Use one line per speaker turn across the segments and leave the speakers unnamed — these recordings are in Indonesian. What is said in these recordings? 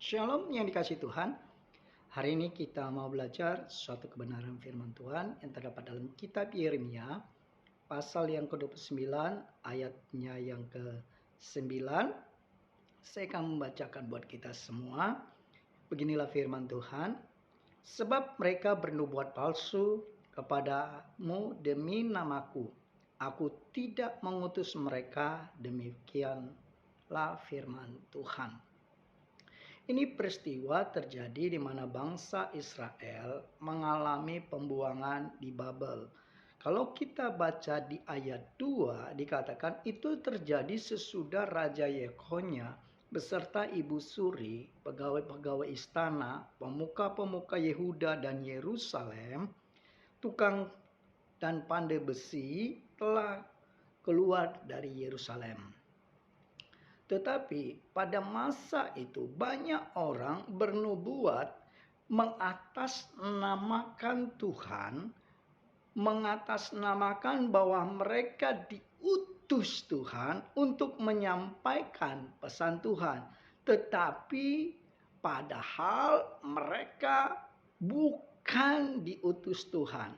Shalom yang dikasih Tuhan. Hari ini kita mau belajar suatu kebenaran firman Tuhan yang terdapat dalam kitab Yeremia pasal yang ke-29 ayatnya yang ke-9. Saya akan membacakan buat kita semua. Beginilah firman Tuhan. Sebab mereka bernubuat palsu kepadamu demi namaku. Aku tidak mengutus mereka, demikianlah firman Tuhan. Ini peristiwa terjadi di mana bangsa Israel mengalami pembuangan di Babel. Kalau kita baca di ayat 2 dikatakan itu terjadi sesudah Raja Yekonya beserta Ibu Suri, pegawai-pegawai istana, pemuka-pemuka Yehuda dan Yerusalem, tukang dan pandai besi telah keluar dari Yerusalem. Tetapi pada masa itu banyak orang bernubuat mengatasnamakan Tuhan, mengatasnamakan bahwa mereka diutus Tuhan untuk menyampaikan pesan Tuhan. Tetapi padahal mereka bukan diutus Tuhan.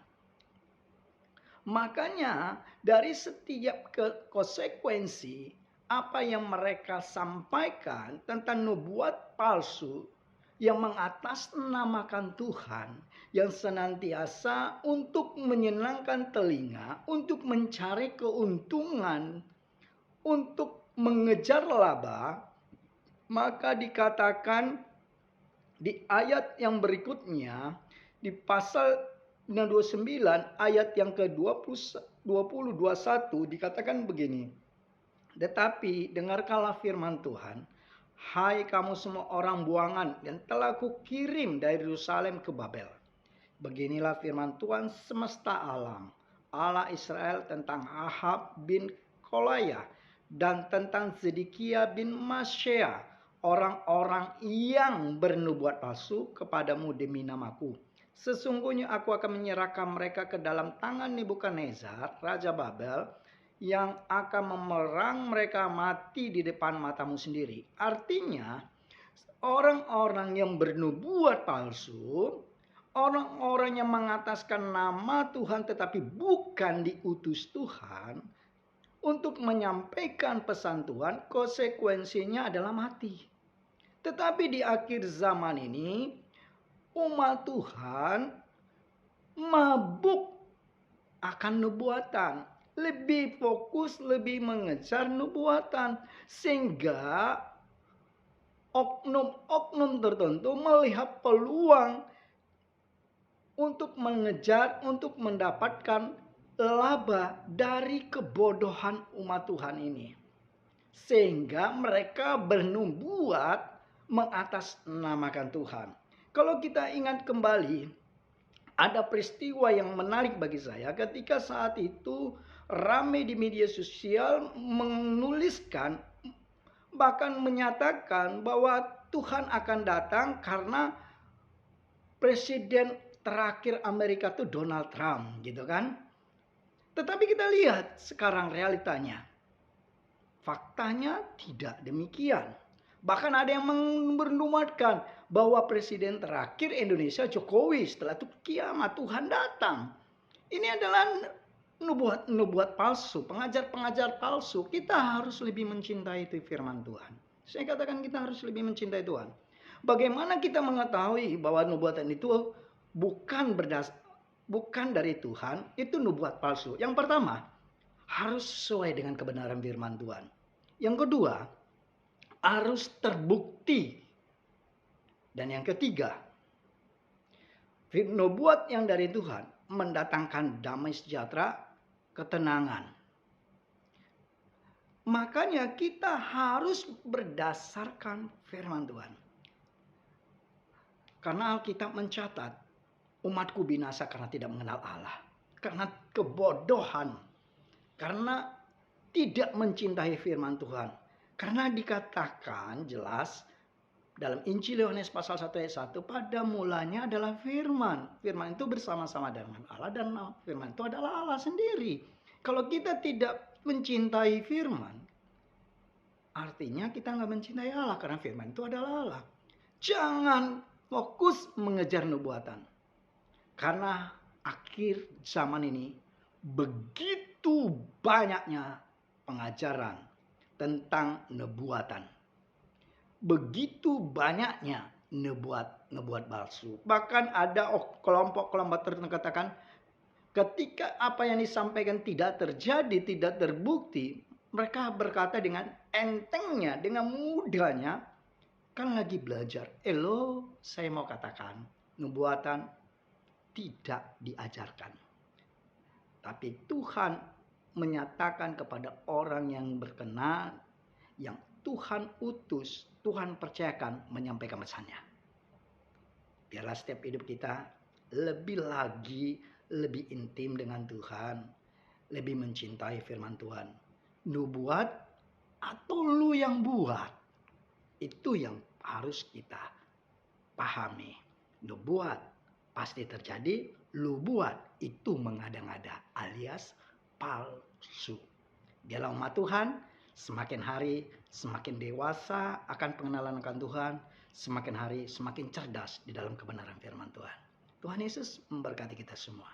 Makanya dari setiap konsekuensi apa yang mereka sampaikan tentang nubuat palsu yang mengatasnamakan Tuhan, yang senantiasa untuk menyenangkan telinga, untuk mencari keuntungan, untuk mengejar laba, maka dikatakan di ayat yang berikutnya, di pasal 29 ayat yang ke-20-21 dikatakan begini. Tetapi dengarkanlah firman Tuhan, hai kamu semua orang buangan yang telah kukirim dari Yerusalem ke Babel. Beginilah firman Tuhan semesta alam, Allah Israel tentang Ahab bin Kolaya dan tentang Zedekia bin Maseah, orang-orang yang bernubuat palsu kepadamu demi namaku. Sesungguhnya aku akan menyerahkan mereka ke dalam tangan Nebukadnezar, Raja Babel, yang akan memerang mereka mati di depan matamu sendiri. Artinya, orang-orang yang bernubuat palsu, orang-orang yang mengataskan nama Tuhan tetapi bukan diutus Tuhan untuk menyampaikan pesan Tuhan, konsekuensinya adalah mati. Tetapi di akhir zaman ini, umat Tuhan mabuk akan nubuatan. Lebih fokus, lebih mengejar nubuatan. Sehingga oknum-oknum tertentu melihat peluang untuk mengejar, untuk mendapatkan laba dari kebodohan umat Tuhan ini. Sehingga mereka bernubuat mengatasnamakan Tuhan. Kalau kita ingat kembali, ada peristiwa yang menarik bagi saya ketika saat itu ramai di media sosial menuliskan bahkan menyatakan bahwa Tuhan akan datang karena presiden terakhir Amerika itu Donald Trump, gitu kan? Tetapi kita lihat sekarang realitanya. Faktanya tidak demikian. Bahkan ada yang bernubuatkan bahwa presiden terakhir Indonesia Jokowi, setelah itu kiamat Tuhan datang. Ini adalah nubuat palsu, pengajar-pengajar palsu. Kita harus lebih mencintai itu firman Tuhan. Saya katakan kita harus lebih mencintai Tuhan. Bagaimana kita mengetahui bahwa nubuatan itu bukan dari Tuhan, itu nubuat palsu. Yang pertama, harus sesuai dengan kebenaran firman Tuhan. Yang kedua, harus terbukti. Dan yang ketiga, nubuat yang dari Tuhan mendatangkan damai sejahtera, ketenangan. Makanya kita harus berdasarkan firman Tuhan. Karena Alkitab mencatat, umatku binasa karena tidak mengenal Allah. Karena kebodohan. Karena tidak mencintai firman Tuhan. Karena dikatakan jelas dalam Injil Yohanes pasal 1 ayat 1, pada mulanya adalah firman. Firman itu bersama-sama dengan Allah dan firman itu adalah Allah sendiri. Kalau kita tidak mencintai firman, artinya kita nggak mencintai Allah karena firman itu adalah Allah. Jangan fokus mengejar nubuatan. Karena akhir zaman ini begitu banyaknya pengajaran tentang nubuatan. Begitu banyaknya nubuat palsu. Bahkan ada kelompok-kelompok tertentu katakan, ketika apa yang disampaikan tidak terjadi, tidak terbukti, mereka berkata dengan entengnya, dengan mudahnya, kan lagi belajar. Saya mau katakan, nubuatan tidak diajarkan. Tapi Tuhan menyatakan kepada orang yang berkenan, yang Tuhan utus, Tuhan percayakan menyampaikan pesannya. Biarlah setiap hidup kita lebih lagi, lebih intim dengan Tuhan, lebih mencintai firman Tuhan. Nubuat atau lu yang buat, itu yang harus kita pahami. Nubuat pasti terjadi, lu buat itu mengada-ngada alias palsu. Biarlah umat Tuhan semakin hari semakin dewasa akan pengenalan akan Tuhan, semakin hari semakin cerdas di dalam kebenaran firman Tuhan. Tuhan Yesus memberkati kita semua.